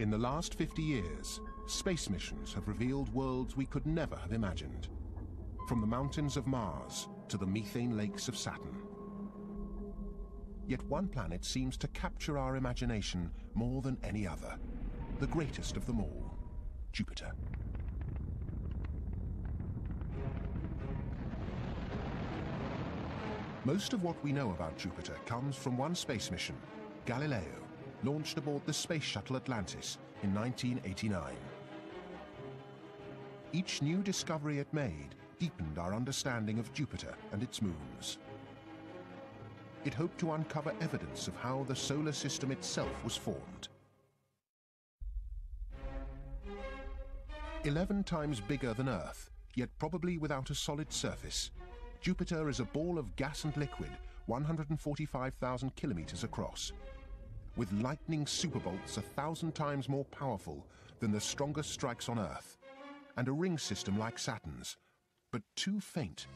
In the last 50 years, space missions have revealed worlds we could never have imagined. From the mountains of Mars to the methane lakes of Saturn. Yet one planet seems to capture our imagination more than any other. The greatest of them all, Jupiter. Most of what we know about Jupiter comes from one space mission, Galileo, launched aboard the space shuttle Atlantis in 1989. Each new discovery it made deepened our understanding of Jupiter and its moons. It hoped to uncover evidence of how the solar system itself was formed. 11 times bigger than Earth, yet probably without a solid surface, Jupiter is a ball of gas and liquid 145,000 kilometers across, with lightning superbolts 1,000 times more powerful than the strongest strikes on Earth, and a ring system like Saturn's, but too faint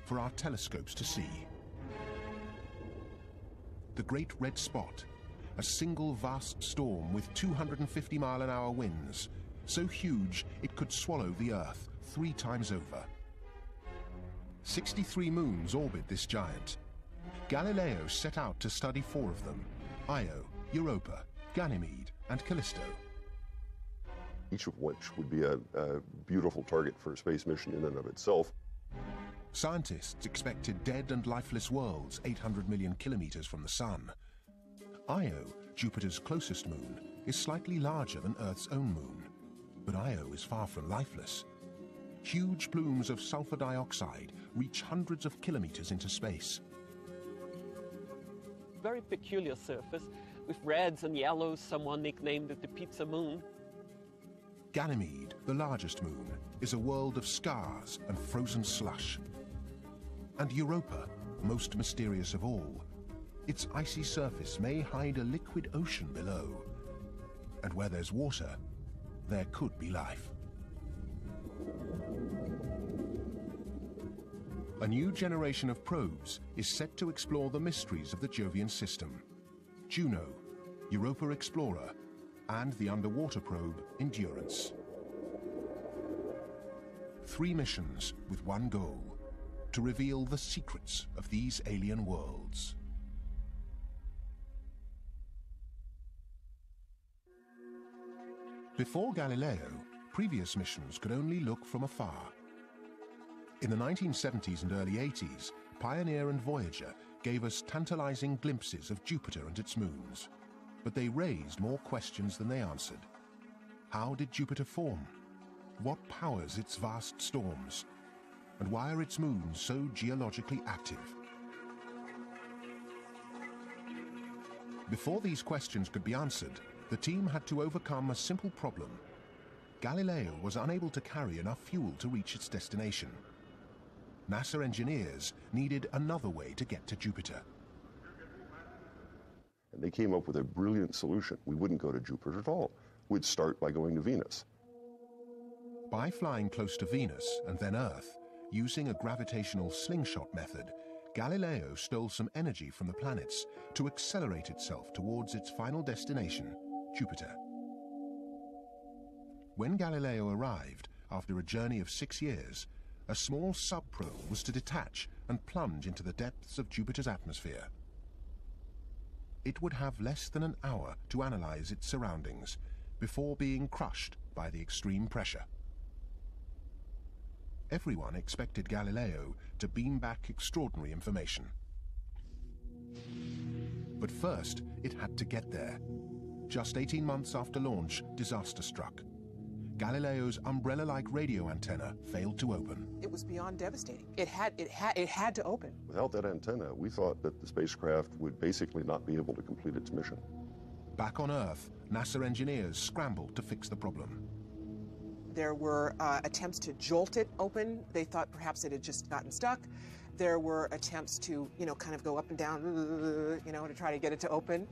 for our telescopes to see. The Great Red Spot, a single vast storm with 250-mile-an-hour winds, so huge it could swallow the Earth 3 times over. 63 moons orbit this giant. Galileo set out to study 4 of them: Io, Europa, Ganymede, and Callisto. Each of which would be a beautiful target for a space mission in and of itself. Scientists expected dead and lifeless worlds 800 million kilometers from the Sun. Io, Jupiter's closest moon, is slightly larger than Earth's own moon, but Io is far from lifeless. Huge plumes of sulfur dioxide reach hundreds of kilometers into space. Very peculiar surface with reds and yellows. Someone nicknamed it the pizza moon. Ganymede, the largest moon, is a world of scars and frozen slush. And Europa, most mysterious of all, its icy surface may hide a liquid ocean below. And where there's water, there could be life. A new generation of probes is set to explore the mysteries of the Jovian system: Juno, Europa Explorer, and the underwater probe Endurance. 3 missions with one goal: to reveal the secrets of these alien worlds. Before Galileo, previous missions could only look from afar. In the 1970s and early 80s, Pioneer and Voyager gave us tantalizing glimpses of Jupiter and its moons, but they raised more questions than they answered. How did Jupiter form? What powers its vast storms? And why are its moons so geologically active? Before these questions could be answered, the team had to overcome a simple problem. Galileo was unable to carry enough fuel to reach its destination. NASA engineers needed another way to get to Jupiter. And they came up with a brilliant solution. We wouldn't go to Jupiter at all. We'd start by going to Venus. By flying close to Venus and then Earth, using a gravitational slingshot method, Galileo stole some energy from the planets to accelerate itself towards its final destination, Jupiter. When Galileo arrived, after a journey of 6 years, a small sub-probe was to detach and plunge into the depths of Jupiter's atmosphere. It would have less than an hour to analyze its surroundings before being crushed by the extreme pressure. Everyone expected Galileo to beam back extraordinary information. But first, it had to get there. Just 18 months after launch, disaster struck. Galileo's umbrella-like radio antenna failed to open. It was beyond devastating. It had to open. Without that antenna, we thought that the spacecraft would basically not be able to complete its mission. Back on Earth, NASA engineers scrambled to fix the problem. There were attempts to jolt it open. They thought perhaps it had just gotten stuck. There were attempts to, kind of go up and down, to try to get it to open.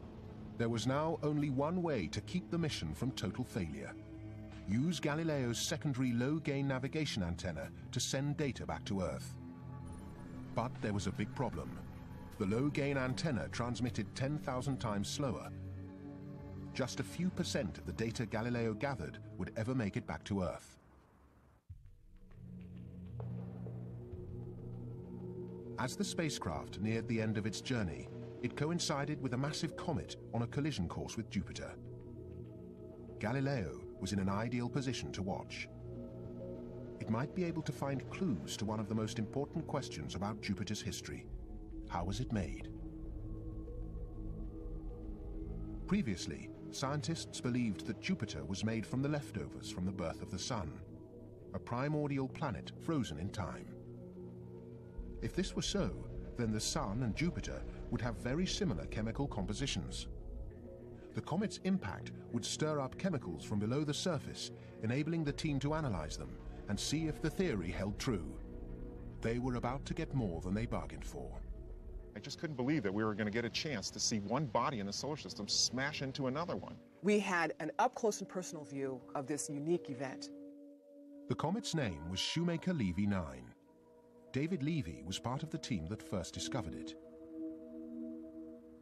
There was now only one way to keep the mission from total failure. Use Galileo's secondary low-gain navigation antenna to send data back to Earth. But there was a big problem. The low-gain antenna transmitted 10,000 times slower. just a few percent of the data Galileo gathered would ever make it back to Earth. As the spacecraft neared the end of its journey, it coincided with a massive comet on a collision course with Jupiter. Galileo was in an ideal position to watch. It might be able to find clues to one of the most important questions about Jupiter's history. How was it made? Previously, scientists believed that Jupiter was made from the leftovers from the birth of the Sun, a primordial planet frozen in time. If this were so, then the Sun and Jupiter would have very similar chemical compositions. The comet's impact would stir up chemicals from below the surface, enabling the team to analyze them and see if the theory held true. They were about to get more than they bargained for. I just couldn't believe that we were going to get a chance to see one body in the solar system smash into another one. We had an up-close and personal view of this unique event. The comet's name was Shoemaker-Levy 9. David Levy was part of the team that first discovered it.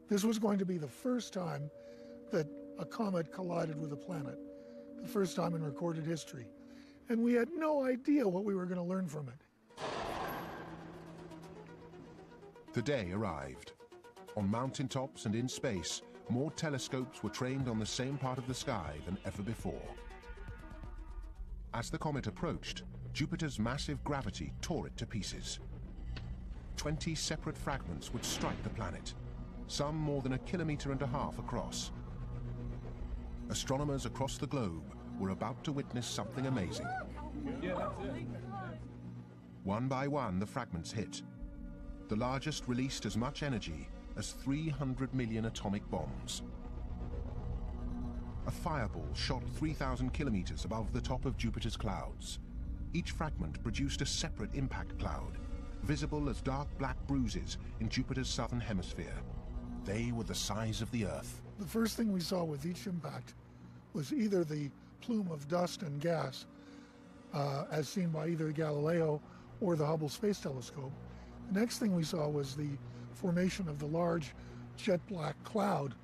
This was going to be the first time that a comet collided with a planet, the first time in recorded history. And we had no idea what we were going to learn from it. The day arrived. On mountaintops and in space, more telescopes were trained on the same part of the sky than ever before. As the comet approached, Jupiter's massive gravity tore it to pieces. 20 separate fragments would strike the planet, some more than 1.5 kilometers across. Astronomers across the globe were about to witness something amazing. One by one, the fragments hit. The largest released as much energy as 300 million atomic bombs. A fireball shot 3,000 kilometers above the top of Jupiter's clouds. Each fragment produced a separate impact cloud, visible as dark black bruises in Jupiter's southern hemisphere. They were the size of the Earth. The first thing we saw with each impact was either the plume of dust and gas, as seen by either Galileo or the Hubble Space Telescope. The next thing we saw was the formation of the large jet black cloud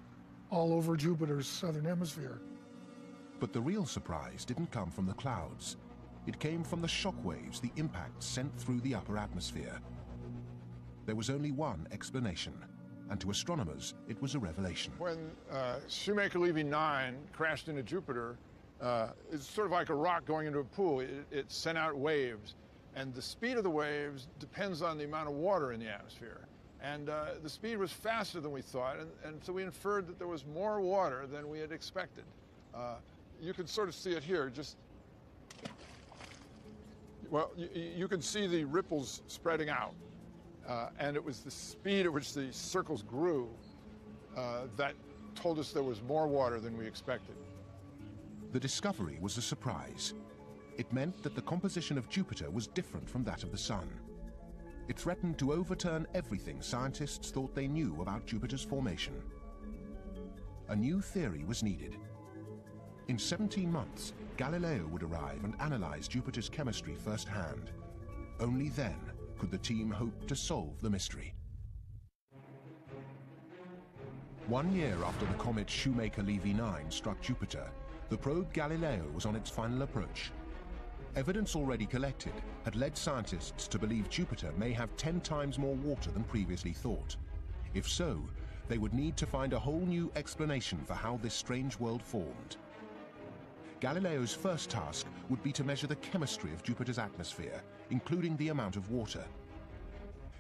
all over Jupiter's southern hemisphere. But the real surprise didn't come from the clouds. It came from the shock waves the impact sent through the upper atmosphere. There was only one explanation, and to astronomers, it was a revelation. When Shoemaker-Levy 9 crashed into Jupiter, it's sort of like a rock going into a pool. It sent out waves, and the speed of the waves depends on the amount of water in the atmosphere. And the speed was faster than we thought, and so we inferred that there was more water than we had expected. You can sort of see it here. Well, you can see the ripples spreading out. And it was the speed at which the circles grew that told us there was more water than we expected. The discovery was a surprise. It meant that the composition of Jupiter was different from that of the Sun. It threatened to overturn everything scientists thought they knew about Jupiter's formation. A new theory was needed. In 17 months, Galileo would arrive and analyze Jupiter's chemistry firsthand. Only then could the team hope to solve the mystery. 1 year after the comet Shoemaker-Levy 9 struck Jupiter, the probe Galileo was on its final approach. Evidence already collected had led scientists to believe Jupiter may have 10 times more water than previously thought. If so, they would need to find a whole new explanation for how this strange world formed. Galileo's first task would be to measure the chemistry of Jupiter's atmosphere, including the amount of water.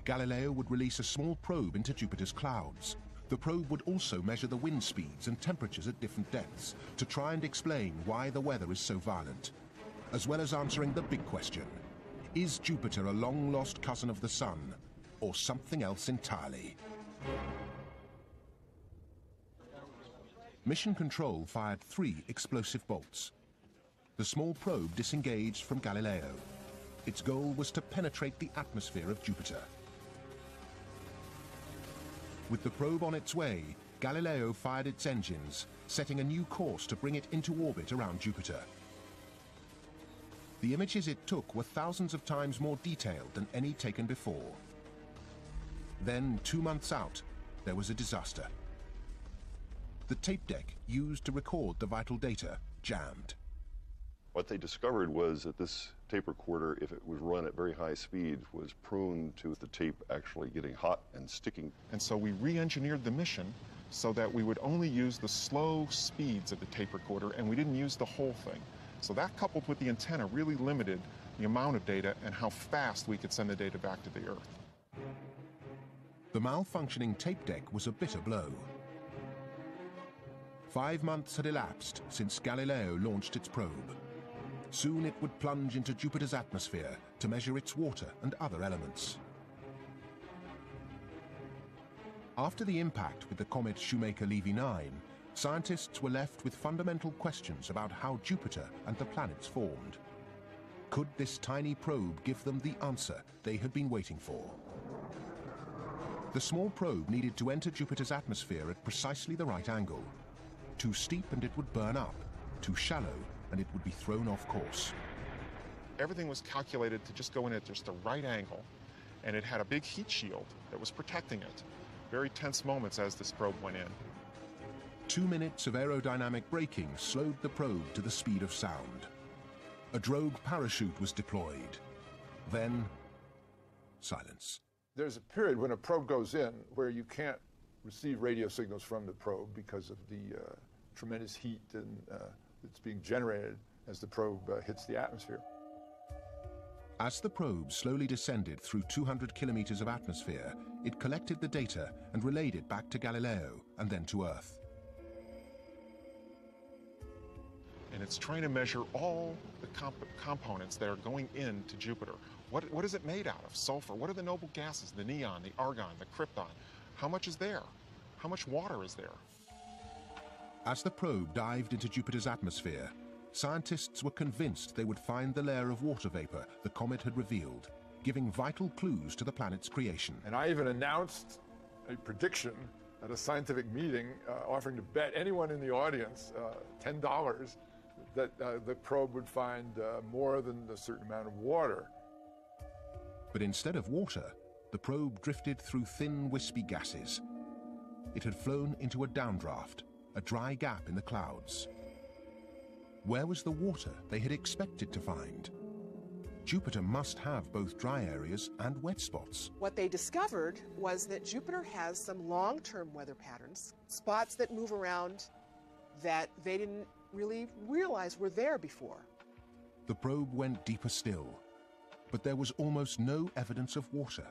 Galileo would release a small probe into Jupiter's clouds. The probe would also measure the wind speeds and temperatures at different depths to try and explain why the weather is so violent, as well as answering the big question: is Jupiter a long-lost cousin of the Sun, or something else entirely? Mission Control fired 3 explosive bolts. The small probe disengaged from Galileo. Its goal was to penetrate the atmosphere of Jupiter. With the probe on its way, Galileo fired its engines, setting a new course to bring it into orbit around Jupiter. The images it took were thousands of times more detailed than any taken before. Then, 2 months out, there was a disaster. the tape deck used to record the vital data jammed. What they discovered was that this tape recorder, if it was run at very high speeds, was prone to the tape actually getting hot and sticking. And so we re-engineered the mission so that we would only use the slow speeds of the tape recorder, and we didn't use the whole thing. So that, coupled with the antenna, really limited the amount of data and how fast we could send the data back to the Earth. The malfunctioning tape deck was a bitter blow. 5 months had elapsed since Galileo launched its probe. Soon it would plunge into Jupiter's atmosphere to measure its water and other elements. After the impact with the comet Shoemaker-Levy 9, scientists were left with fundamental questions about how Jupiter and the planets formed. Could this tiny probe give them the answer they had been waiting for? The small probe needed to enter Jupiter's atmosphere at precisely the right angle. Too steep and it would burn up, too shallow and it would be thrown off course. Everything was calculated to just go in at just the right angle, and it had a big heat shield that was protecting it. Very tense moments as this probe went in. 2 minutes of aerodynamic braking slowed the probe to the speed of sound. A drogue parachute was deployed. Then, silence. There's a period when a probe goes in where you can't receive radio signals from the probe because of the tremendous heat that's being generated as the probe hits the atmosphere. As the probe slowly descended through 200 kilometers of atmosphere, it collected the data and relayed it back to Galileo and then to Earth. And it's trying to measure all the components that are going into Jupiter. What is it made out of? Sulfur. What are the noble gases? The neon, the argon, the krypton. How much is there? How much water is there? As the probe dived into Jupiter's atmosphere, scientists were convinced they would find the layer of water vapor the comet had revealed, giving vital clues to the planet's creation. And I even announced a prediction at a scientific meeting, offering to bet anyone in the audience $10 that the probe would find more than a certain amount of water. But instead of water, the probe drifted through thin, wispy gases. It had flown into a downdraft, a dry gap in the clouds. Where was the water they had expected to find? Jupiter must have both dry areas and wet spots. What they discovered was that Jupiter has some long-term weather patterns, spots that move around that they didn't really realize were there before. The probe went deeper still, but there was almost no evidence of water.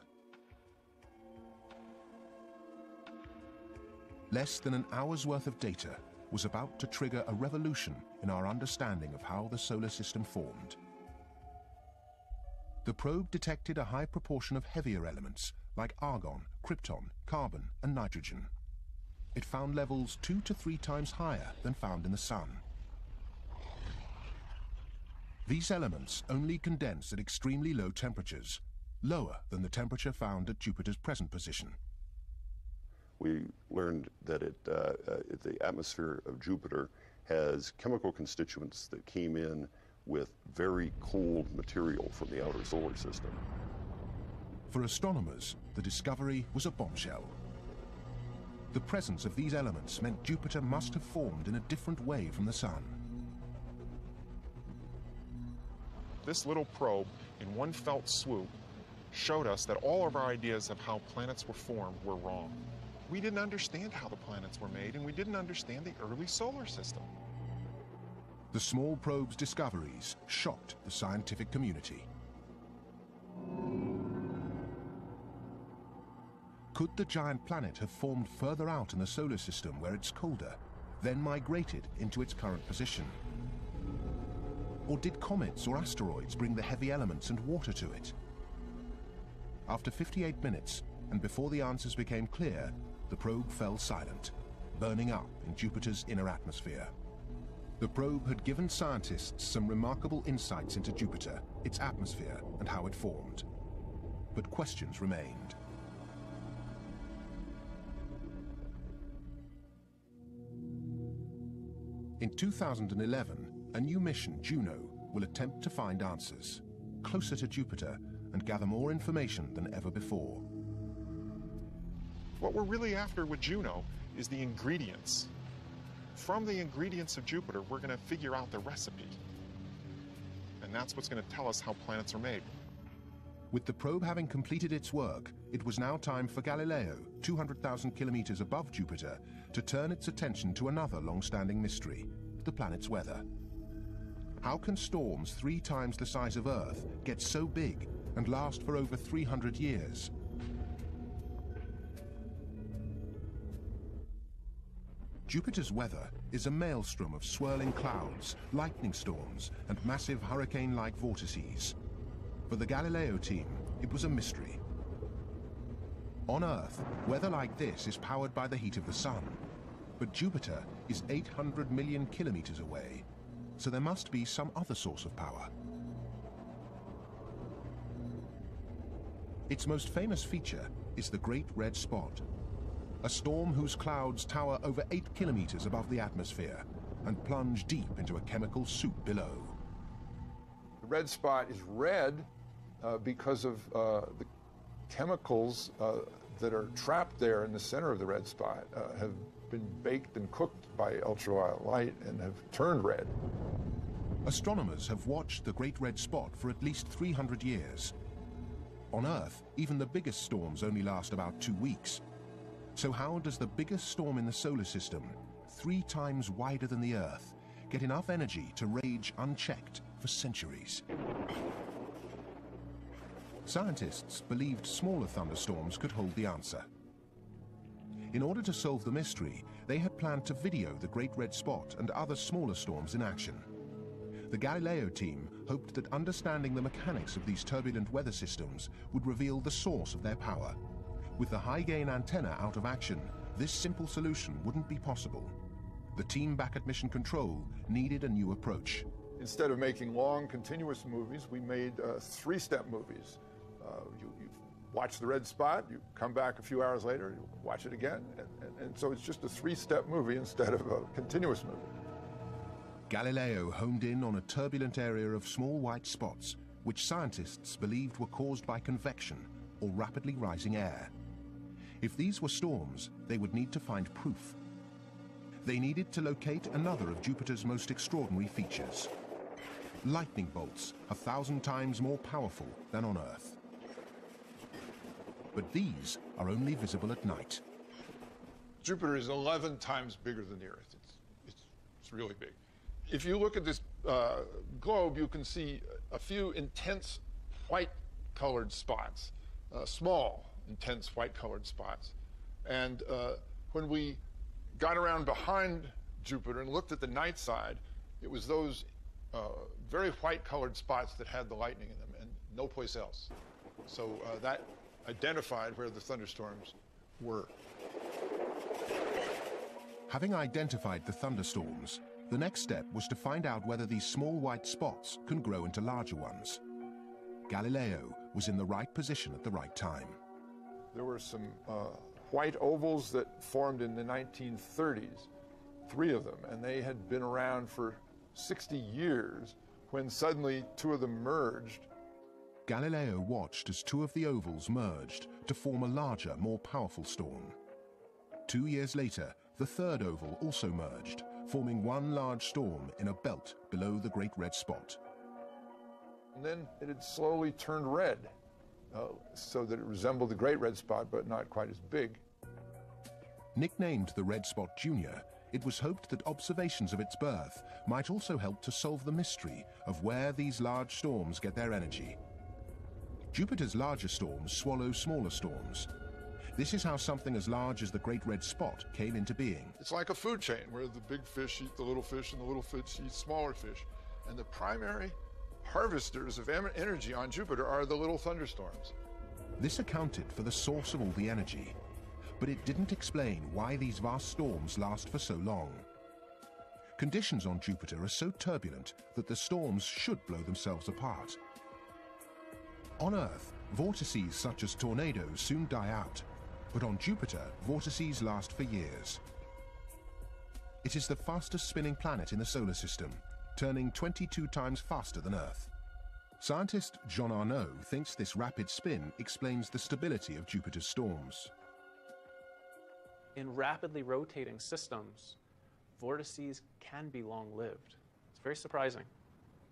Less than an hour's worth of data was about to trigger a revolution in our understanding of how the solar system formed. The probe detected a high proportion of heavier elements like argon, krypton, carbon, and nitrogen. It found levels 2 to 3 times higher than found in the Sun. These elements only condense at extremely low temperatures, lower than the temperature found at Jupiter's present position. We learned that the atmosphere of Jupiter has chemical constituents that came in with very cold material from the outer solar system. For astronomers, the discovery was a bombshell. The presence of these elements meant Jupiter must have formed in a different way from the Sun. This little probe, in one felt swoop, showed us that all of our ideas of how planets were formed were wrong. We didn't understand how the planets were made, and we didn't understand the early solar system. The small probe's discoveries shocked the scientific community. Could the giant planet have formed further out in the solar system where it's colder, then migrated into its current position? Or did comets or asteroids bring the heavy elements and water to it? After 58 minutes, and before the answers became clear, the probe fell silent, burning up in Jupiter's inner atmosphere. The probe had given scientists some remarkable insights into Jupiter, its atmosphere, and how it formed. But questions remained. In 2011, a new mission, Juno, will attempt to find answers, closer to Jupiter, and gather more information than ever before. What we're really after with Juno is the ingredients from the ingredients of Jupiter, we're going to figure out the recipe. And that's what's going to tell us how planets are made. With the probe having completed its work, it was now time for Galileo, 200,000 kilometers above Jupiter, to turn its attention to another long-standing mystery, the planet's weather. How can storms 3 times the size of Earth get so big and last for over 300 years? Jupiter's weather is a maelstrom of swirling clouds, lightning storms, and massive hurricane-like vortices. For the Galileo team, it was a mystery. On Earth, weather like this is powered by the heat of the sun, but Jupiter is 800 million kilometers away, so there must be some other source of power. Its most famous feature is the Great Red Spot, a storm whose clouds tower over 8 kilometers above the atmosphere and plunge deep into a chemical soup below. The red spot is red because of the chemicals that are trapped there in the center of the red spot have been baked and cooked by ultraviolet light and have turned red. Astronomers have watched the Great Red Spot for at least 300 years. On Earth, even the biggest storms only last about 2 weeks. So how does the biggest storm in the solar system, 3 times wider than the Earth, get enough energy to rage unchecked for centuries? Scientists believed smaller thunderstorms could hold the answer. In order to solve the mystery, they had planned to video the Great Red Spot and other smaller storms in action. The Galileo team hoped that understanding the mechanics of these turbulent weather systems would reveal the source of their power. With the high-gain antenna out of action, this simple solution wouldn't be possible. The team back at Mission Control needed a new approach. Instead of making long, continuous movies, we made 3-step movies. You watch the red spot, you come back a few hours later, you watch it again, and so it's just a 3-step movie instead of a continuous movie. Galileo homed in on a turbulent area of small white spots, which scientists believed were caused by convection or rapidly rising air. If these were storms, they would need to find proof. They needed to locate another of Jupiter's most extraordinary features: lightning bolts 1,000 times more powerful than on Earth. But these are only visible at night. Jupiter is 11 times bigger than the Earth. It's really big. If you look at this globe, you can see a few intense white-colored spots, small, intense white-colored spots. And when we got around behind Jupiter and looked at the night side, it was those very white-colored spots that had the lightning in them, and no place else. So that identified where the thunderstorms were. Having identified the thunderstorms, the next step was to find out whether these small white spots can grow into larger ones. Galileo was in the right position at the right time. There were some white ovals that formed in the 1930s, 3 of them, and they had been around for 60 years when suddenly 2 of them merged. Galileo watched as 2 of the ovals merged to form a larger, more powerful storm. 2 years later, the 3rd oval also merged, forming one large storm in a belt below the Great Red Spot. And then it had slowly turned red, so that it resembled the Great Red Spot, but not quite as big. Nicknamed the Red Spot Junior, it was hoped that observations of its birth might also help to solve the mystery of where these large storms get their energy. Jupiter's larger storms swallow smaller storms. This is how something as large as the Great Red Spot came into being. It's like a food chain where the big fish eat the little fish and the little fish eat smaller fish. And the primary harvesters of energy on Jupiter are the little thunderstorms. This accounted for the source of all the energy, but it didn't explain why these vast storms last for so long. Conditions on Jupiter are so turbulent that the storms should blow themselves apart. On Earth, vortices such as tornadoes soon die out, but on Jupiter, vortices last for years. It is the fastest spinning planet in the solar system, turning 22 times faster than Earth. Scientist John Arnaud thinks this rapid spin explains the stability of Jupiter's storms. In rapidly rotating systems, vortices can be long-lived. It's very surprising.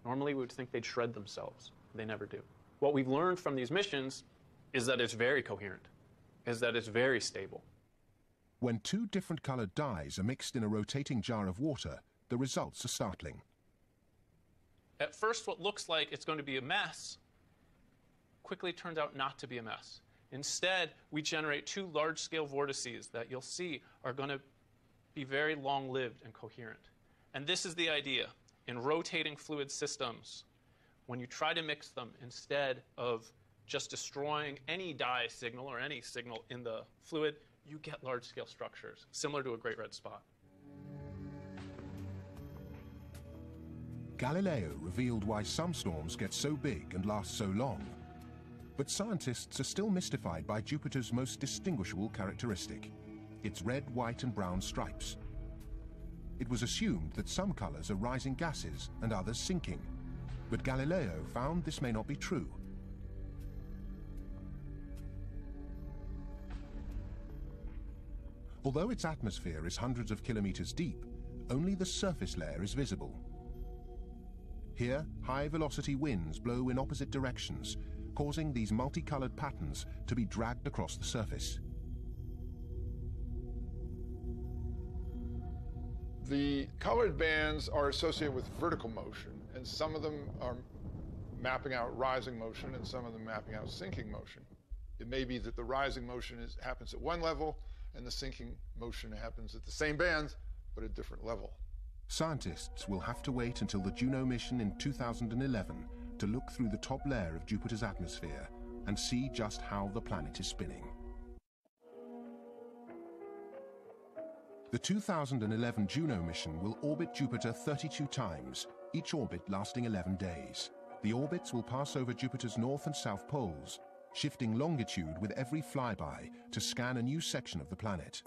Normally, we would think they'd shred themselves. They never do. What we've learned from these missions is that it's very coherent, is that it's very stable. When two different colored dyes are mixed in a rotating jar of water, the results are startling. At first, what looks like it's going to be a mess quickly turns out not to be a mess. Instead, we generate two large-scale vortices that you'll see are going to be very long-lived and coherent. And this is the idea. In rotating fluid systems, when you try to mix them, instead of just destroying any dye signal or any signal in the fluid, you get large-scale structures, similar to a great red spot. Galileo revealed why some storms get so big and last so long. But scientists are still mystified by Jupiter's most distinguishable characteristic, its red, white, and brown stripes. It was assumed that some colors are rising gases and others sinking, but Galileo found this may not be true. Although its atmosphere is hundreds of kilometers deep, only the surface layer is visible. Here, high-velocity winds blow in opposite directions, causing these multicolored patterns to be dragged across the surface. The colored bands are associated with vertical motion, and some of them are mapping out rising motion, and some of them mapping out sinking motion. It may be that the rising motion happens at one level, and the sinking motion happens at the same bands, but at a different level. Scientists will have to wait until the Juno mission in 2011 to look through the top layer of Jupiter's atmosphere and see just how the planet is spinning. The 2011 Juno mission will orbit Jupiter 32 times, each orbit lasting 11 days. The orbits will pass over Jupiter's north and south poles, shifting longitude with every flyby to scan a new section of the planet.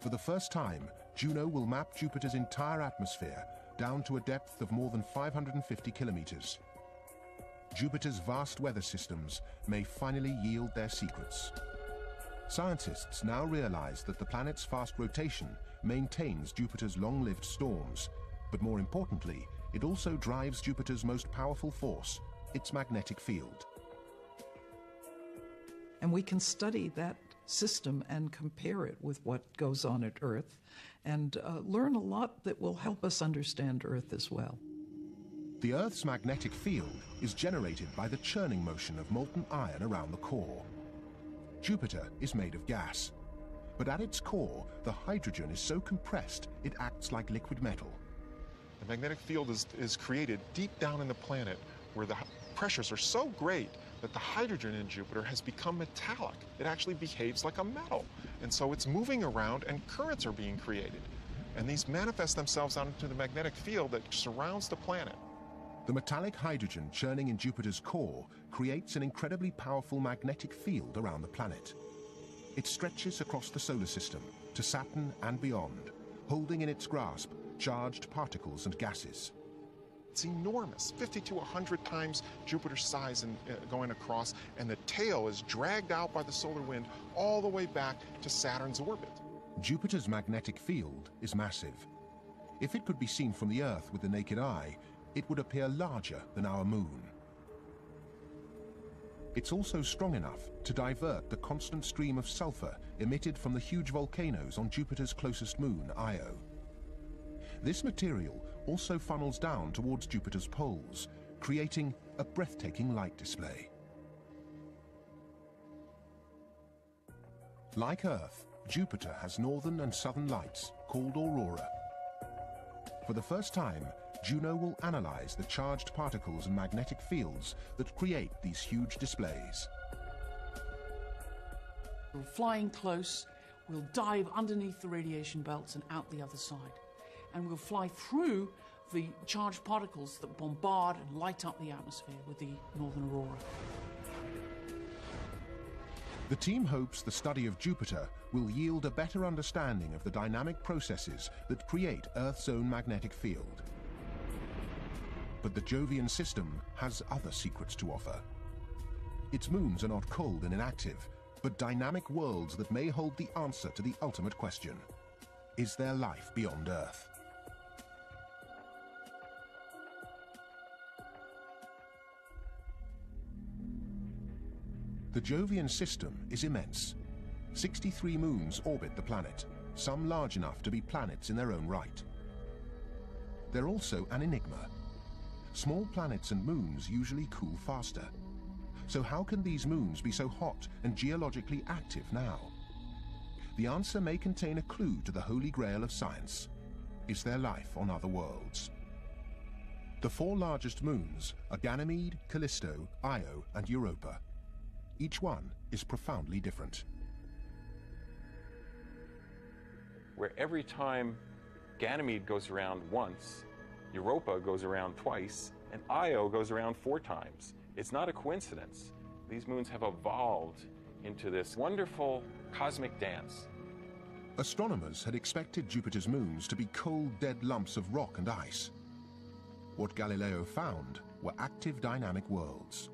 For the first time, Juno will map Jupiter's entire atmosphere down to a depth of more than 550 kilometers. Jupiter's vast weather systems may finally yield their secrets. Scientists now realize that the planet's fast rotation maintains Jupiter's long-lived storms, but more importantly, it also drives Jupiter's most powerful force, its magnetic field. And we can study that system and compare it with what goes on at Earth and learn a lot that will help us understand Earth as well. The Earth's magnetic field is generated by the churning motion of molten iron around the core. Jupiter is made of gas, but at its core, the hydrogen is so compressed it acts like liquid metal. The magnetic field is created deep down in the planet where the pressures are so great that the hydrogen in Jupiter has become metallic. It actually behaves like a metal. And so it's moving around and currents are being created. And these manifest themselves out into the magnetic field that surrounds the planet. The metallic hydrogen churning in Jupiter's core creates an incredibly powerful magnetic field around the planet. It stretches across the solar system to Saturn and beyond, holding in its grasp charged particles and gases. It's enormous, 50 to 100 times Jupiter's size going across, and the tail is dragged out by the solar wind all the way back to Saturn's orbit. Jupiter's magnetic field is massive. If it could be seen from the Earth with the naked eye, it would appear larger than our moon. It's also strong enough to divert the constant stream of sulfur emitted from the huge volcanoes on Jupiter's closest moon, Io. This material also funnels down towards Jupiter's poles, creating a breathtaking light display. Like Earth, Jupiter has northern and southern lights, called aurora. For the first time, Juno will analyze the charged particles and magnetic fields that create these huge displays. We're flying close, we'll dive underneath the radiation belts and out the other side. And we'll fly through the charged particles that bombard and light up the atmosphere with the northern aurora. The team hopes the study of Jupiter will yield a better understanding of the dynamic processes that create Earth's own magnetic field. But the Jovian system has other secrets to offer. Its moons are not cold and inactive, but dynamic worlds that may hold the answer to the ultimate question. Is there life beyond Earth? The Jovian system is immense. 63 moons orbit the planet, some large enough to be planets in their own right. They're also an enigma. Small planets and moons usually cool faster. So how can these moons be so hot and geologically active now? The answer may contain a clue to the holy grail of science. Is there life on other worlds? The four largest moons are Ganymede, Callisto, Io, and Europa. Each one is profoundly different. Where every time Ganymede goes around once, Europa goes around twice, and Io goes around 4 times. It's not a coincidence. These moons have evolved into this wonderful cosmic dance. Astronomers had expected Jupiter's moons to be cold, dead lumps of rock and ice. What Galileo found were active, dynamic worlds.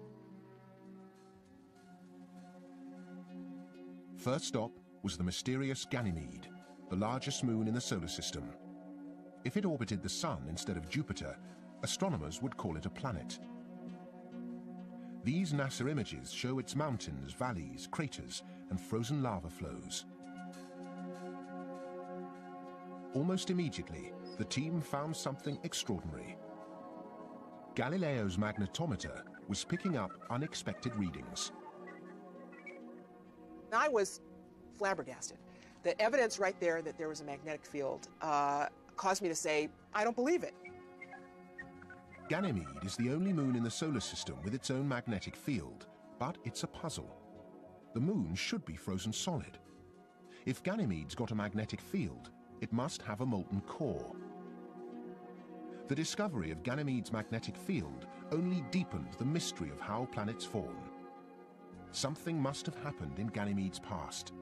First stop was the mysterious Ganymede, the largest moon in the solar system. If it orbited the Sun instead of Jupiter, astronomers would call it a planet. These NASA images show its mountains, valleys, craters, and frozen lava flows. Almost immediately, the team found something extraordinary. Galileo's magnetometer was picking up unexpected readings. I was flabbergasted. The evidence right there that there was a magnetic field caused me to say, I don't believe it. Ganymede is the only moon in the solar system with its own magnetic field, but it's a puzzle. The moon should be frozen solid. If Ganymede's got a magnetic field, it must have a molten core. The discovery of Ganymede's magnetic field only deepened the mystery of how planets form. Something must have happened in Ganymede's past,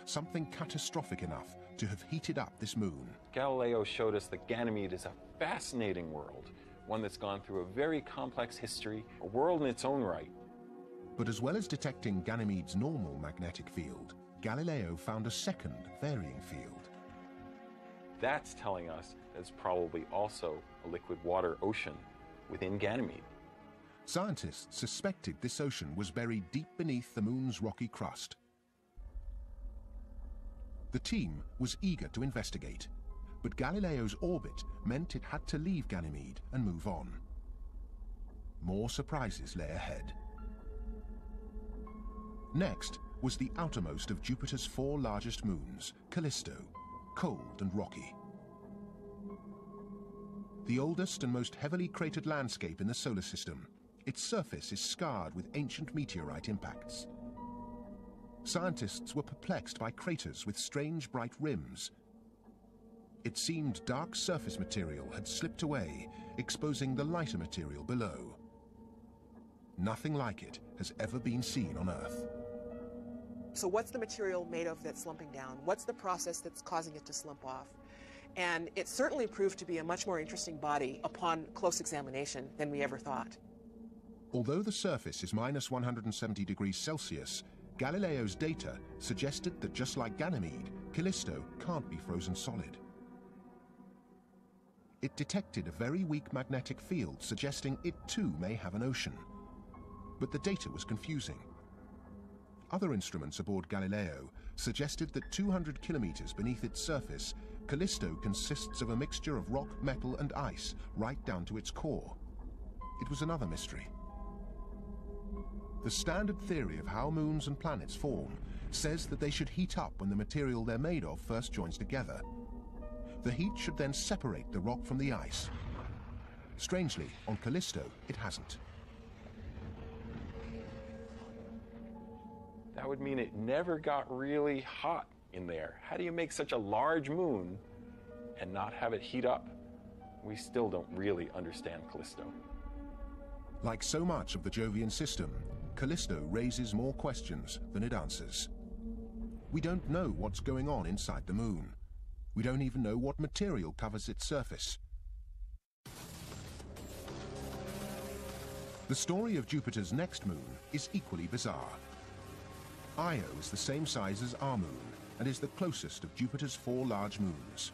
something catastrophic enough to have heated up this moon. Galileo showed us that Ganymede is a fascinating world, one that's gone through a very complex history, a world in its own right. But as well as detecting Ganymede's normal magnetic field, Galileo found a second varying field. That's telling us there's probably also a liquid water ocean within Ganymede. Scientists suspected this ocean was buried deep beneath the moon's rocky crust. The team was eager to investigate, but Galileo's orbit meant it had to leave Ganymede and move on. More surprises lay ahead. Next was the outermost of Jupiter's 4 largest moons, Callisto, cold and rocky. The oldest and most heavily cratered landscape in the solar system, its surface is scarred with ancient meteorite impacts. Scientists were perplexed by craters with strange bright rims. It seemed dark surface material had slipped away, exposing the lighter material below. Nothing like it has ever been seen on Earth. So what's the material made of that's slumping down? What's the process that's causing it to slump off? And it certainly proved to be a much more interesting body upon close examination than we ever thought. Although the surface is minus 170 degrees Celsius, Galileo's data suggested that just like Ganymede, Callisto can't be frozen solid. It detected a very weak magnetic field suggesting it too may have an ocean. But the data was confusing. Other instruments aboard Galileo suggested that 200 kilometers beneath its surface, Callisto consists of a mixture of rock, metal, and ice right down to its core. It was another mystery. The standard theory of how moons and planets form says that they should heat up when the material they're made of first joins together. The heat should then separate the rock from the ice. Strangely, on Callisto, it hasn't. That would mean it never got really hot in there. How do you make such a large moon and not have it heat up? We still don't really understand Callisto. Like so much of the Jovian system, Callisto raises more questions than it answers. We don't know what's going on inside the moon. We don't even know what material covers its surface. The story of Jupiter's next moon is equally bizarre. Io is the same size as our moon, and is the closest of Jupiter's 4 large moons.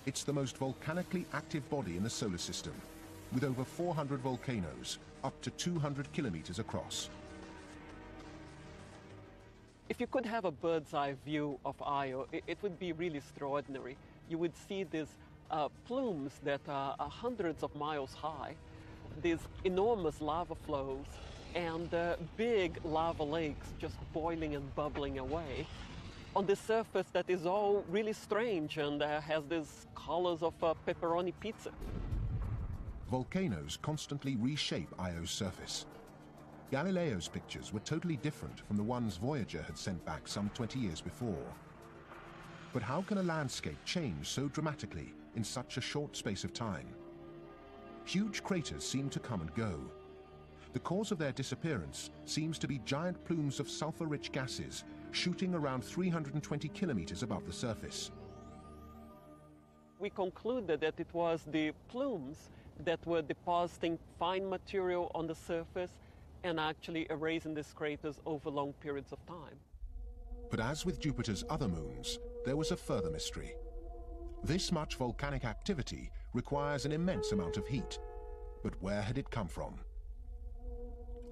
It's the most volcanically active body in the solar system, with over 400 volcanoes, up to 200 kilometers across. If you could have a bird's eye view of Io, it would be really extraordinary. You would see these plumes that are hundreds of miles high, these enormous lava flows, and big lava lakes just boiling and bubbling away on the surface that is all really strange and has these colors of pepperoni pizza. Volcanoes constantly reshape Io's surface. Galileo's pictures were totally different from the ones Voyager had sent back some 20 years before. But how can a landscape change so dramatically in such a short space of time? Huge craters seem to come and go. The cause of their disappearance seems to be giant plumes of sulfur-rich gases shooting around 320 kilometers above the surface. We concluded that it was the plumes that were depositing fine material on the surface and actually erasing these craters over long periods of time. But as with Jupiter's other moons, there was a further mystery. This much volcanic activity requires an immense amount of heat. But where had it come from?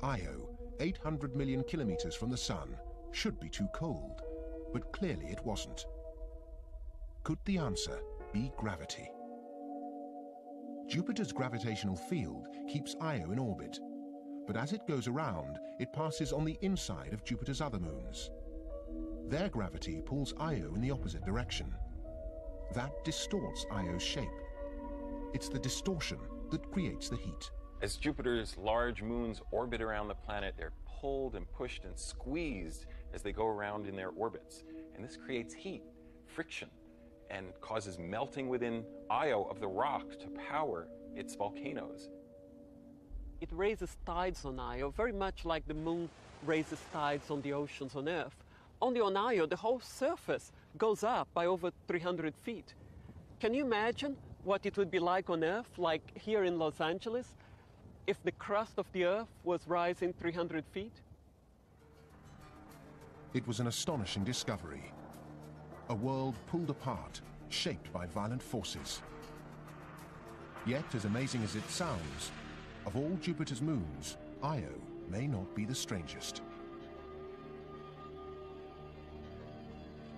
Io, 800 million kilometers from the Sun, should be too cold, but clearly it wasn't. Could the answer be gravity? Jupiter's gravitational field keeps Io in orbit, but as it goes around, it passes on the inside of Jupiter's other moons. Their gravity pulls Io in the opposite direction. That distorts Io's shape. It's the distortion that creates the heat. As Jupiter's large moons orbit around the planet, they're pulled and pushed and squeezed as they go around in their orbits. And this creates heat, friction, and causes melting within Io of the rock to power its volcanoes. It raises tides on Io, very much like the moon raises tides on the oceans on Earth. Only on Io, the whole surface goes up by over 300 feet. Can you imagine what it would be like on Earth, like here in Los Angeles, if the crust of the Earth was rising 300 feet? It was an astonishing discovery. A world pulled apart, shaped by violent forces. Yet, as amazing as it sounds, of all Jupiter's moons, Io may not be the strangest.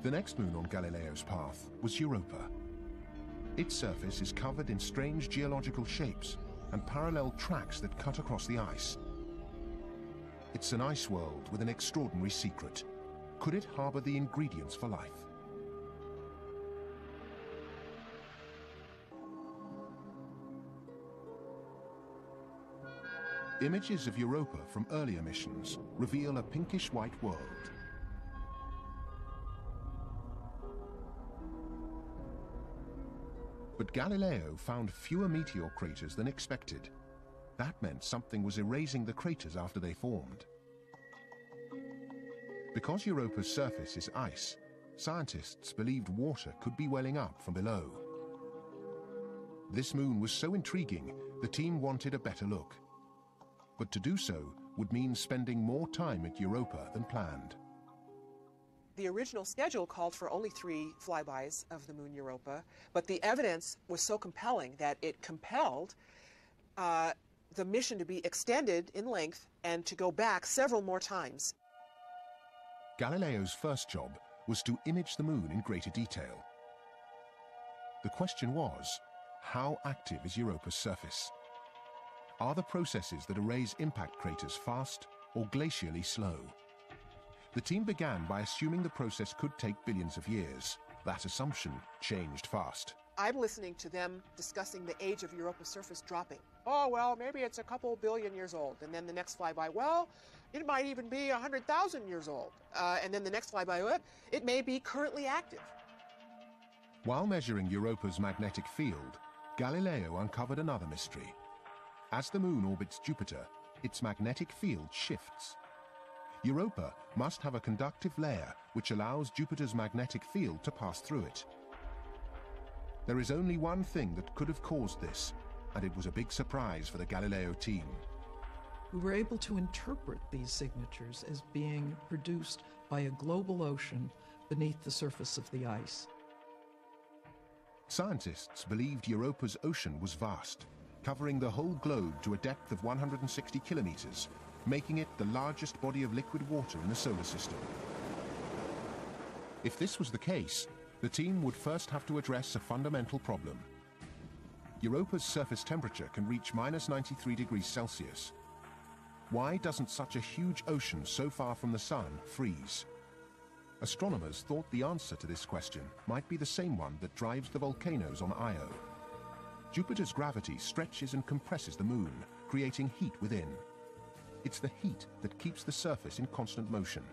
The next moon on Galileo's path was Europa. Its surface is covered in strange geological shapes and parallel tracks that cut across the ice. It's an ice world with an extraordinary secret. Could it harbor the ingredients for life? Images of Europa from earlier missions reveal a pinkish-white world. But Galileo found fewer meteor craters than expected. That meant something was erasing the craters after they formed. Because Europa's surface is ice, scientists believed water could be welling up from below. This moon was so intriguing, the team wanted a better look. But to do so would mean spending more time at Europa than planned. The original schedule called for only 3 flybys of the moon Europa, but the evidence was so compelling that it compelled the mission to be extended in length and to go back several more times. Galileo's first job was to image the moon in greater detail. The question was, how active is Europa's surface? Are the processes that erase impact craters fast or glacially slow? The team began by assuming the process could take billions of years. That assumption changed fast. I'm listening to them discussing the age of Europa's surface dropping. Oh, well, maybe it's a couple billion years old. And then the next flyby, well, it might even be 100,000 years old. And then the next flyby, it may be currently active. While measuring Europa's magnetic field, Galileo uncovered another mystery. As the moon orbits Jupiter, its magnetic field shifts. Europa must have a conductive layer which allows Jupiter's magnetic field to pass through it. There is only one thing that could have caused this, and it was a big surprise for the Galileo team. we were able to interpret these signatures as being produced by a global ocean beneath the surface of the ice. Scientists believed Europa's ocean was vast, covering the whole globe to a depth of 160 kilometers, making it the largest body of liquid water in the solar system. If this was the case, the team would first have to address a fundamental problem. Europa's surface temperature can reach minus 93 degrees Celsius. Why doesn't such a huge ocean so far from the sun freeze? Astronomers thought the answer to this question might be the same one that drives the volcanoes on Io. Jupiter's gravity stretches and compresses the moon, creating heat within. It's the heat that keeps the surface in constant motion.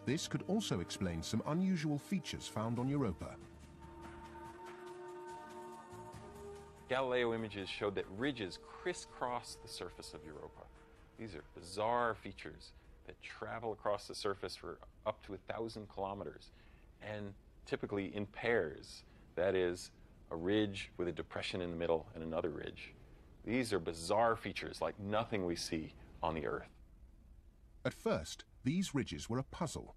This could also explain some unusual features found on Europa. Galileo images showed that ridges crisscross the surface of Europa. These are bizarre features that travel across the surface for up to 1,000 kilometers, and typically in pairs. That is, a ridge with a depression in the middle and another ridge. These are bizarre features like nothing we see on the Earth. At first, these ridges were a puzzle,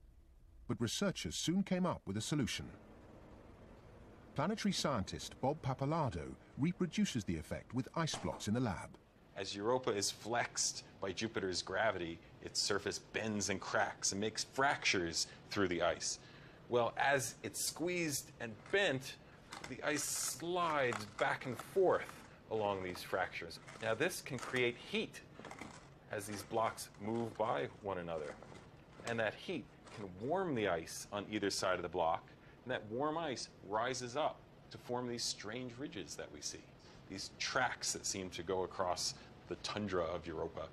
but researchers soon came up with a solution. Planetary scientist Bob Pappalardo reproduces the effect with ice blocks in the lab. As Europa is flexed by Jupiter's gravity, its surface bends and cracks and makes fractures through the ice. Well, as it's squeezed and bent, the ice slides back and forth along these fractures. Now, this can create heat as these blocks move by one another. And that heat can warm the ice on either side of the block, and that warm ice rises up to form these strange ridges that we see, these tracks that seem to go across the tundra of Europa.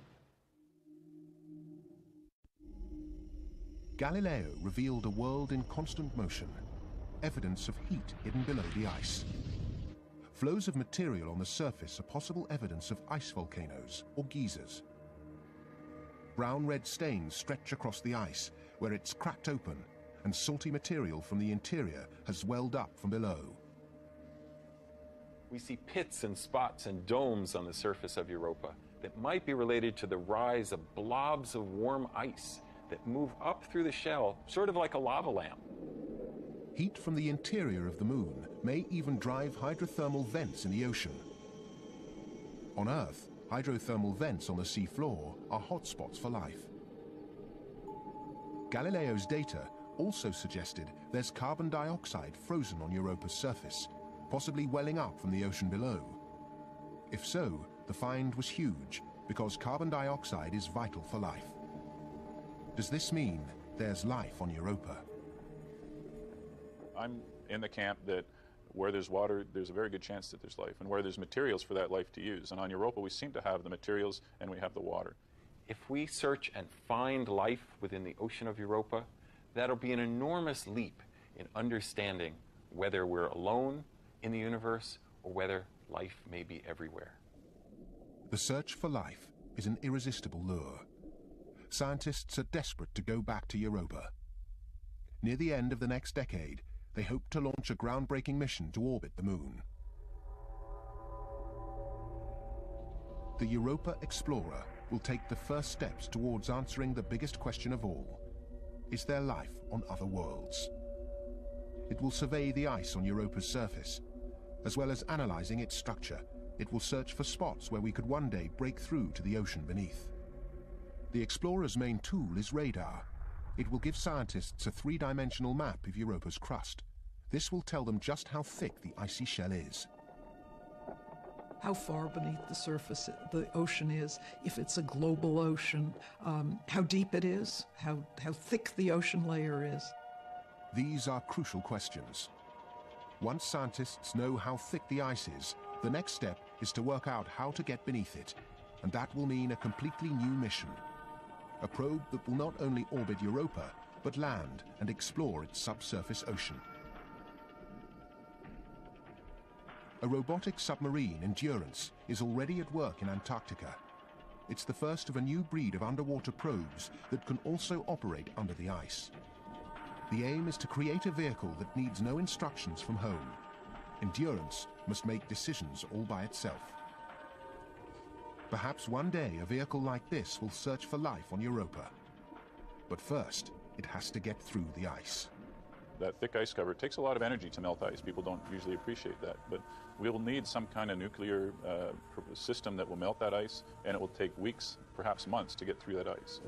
Galileo revealed a world in constant motion, evidence of heat hidden below the ice. Flows of material on the surface are possible evidence of ice volcanoes or geysers. Brown-red stains stretch across the ice, where it's cracked open, and salty material from the interior has welled up from below. We see pits and spots and domes on the surface of Europa that might be related to the rise of blobs of warm ice that move up through the shell, sort of like a lava lamp. Heat from the interior of the moon may even drive hydrothermal vents in the ocean. On Earth, hydrothermal vents on the sea floor are hotspots for life. Galileo's data also suggested there's carbon dioxide frozen on Europa's surface, possibly welling up from the ocean below. If so, the find was huge, because carbon dioxide is vital for life. Does this mean there's life on Europa? I'm in the camp that where there's water, there's a very good chance that there's life, and where there's materials for that life to use. And on Europa, we seem to have the materials and we have the water. If we search and find life within the ocean of Europa, that'll be an enormous leap in understanding whether we're alone in the universe or whether life may be everywhere. The search for life is an irresistible lure. Scientists are desperate to go back to Europa. Near the end of the next decade, they hope to launch a groundbreaking mission to orbit the moon. The Europa Explorer will take the first steps towards answering the biggest question of all. Is there life on other worlds? It will survey the ice on Europa's surface. As well as analyzing its structure, it will search for spots where we could one day break through to the ocean beneath. The Explorer's main tool is radar. It will give scientists a three-dimensional map of Europa's crust. This will tell them just how thick the icy shell is. How far beneath the surface the ocean is, if it's a global ocean, how deep it is, how thick the ocean layer is. These are crucial questions. Once scientists know how thick the ice is, the next step is to work out how to get beneath it, and that will mean a completely new mission. A probe that will not only orbit Europa, but land and explore its subsurface ocean. A robotic submarine, Endurance, is already at work in Antarctica. It's the first of a new breed of underwater probes that can also operate under the ice. The aim is to create a vehicle that needs no instructions from home. Endurance must make decisions all by itself. Perhaps one day a vehicle like this will search for life on Europa. But first, it has to get through the ice. That thick ice cover takes a lot of energy to melt ice. People don't usually appreciate that, but we'll need some kind of nuclear system that will melt that ice, and it will take weeks, perhaps months, to get through that ice.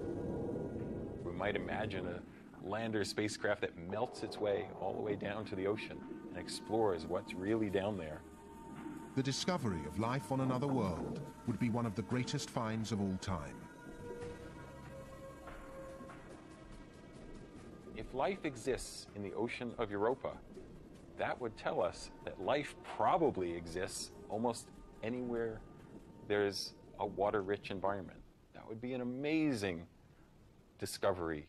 We might imagine a lander spacecraft that melts its way all the way down to the ocean and explores what's really down there. The discovery of life on another world would be one of the greatest finds of all time. If life exists in the ocean of Europa, that would tell us that life probably exists almost anywhere there's a water-rich environment. That would be an amazing discovery.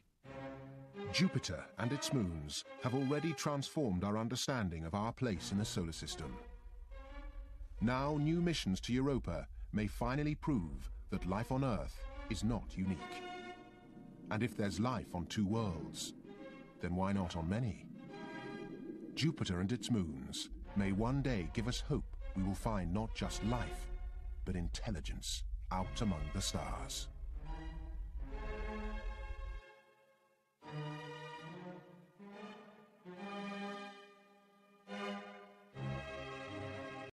Jupiter and its moons have already transformed our understanding of our place in the solar system. Now new missions to Europa may finally prove that life on Earth is not unique. And if there's life on two worlds, then why not on many? Jupiter and its moons may one day give us hope we will find not just life, but intelligence out among the stars.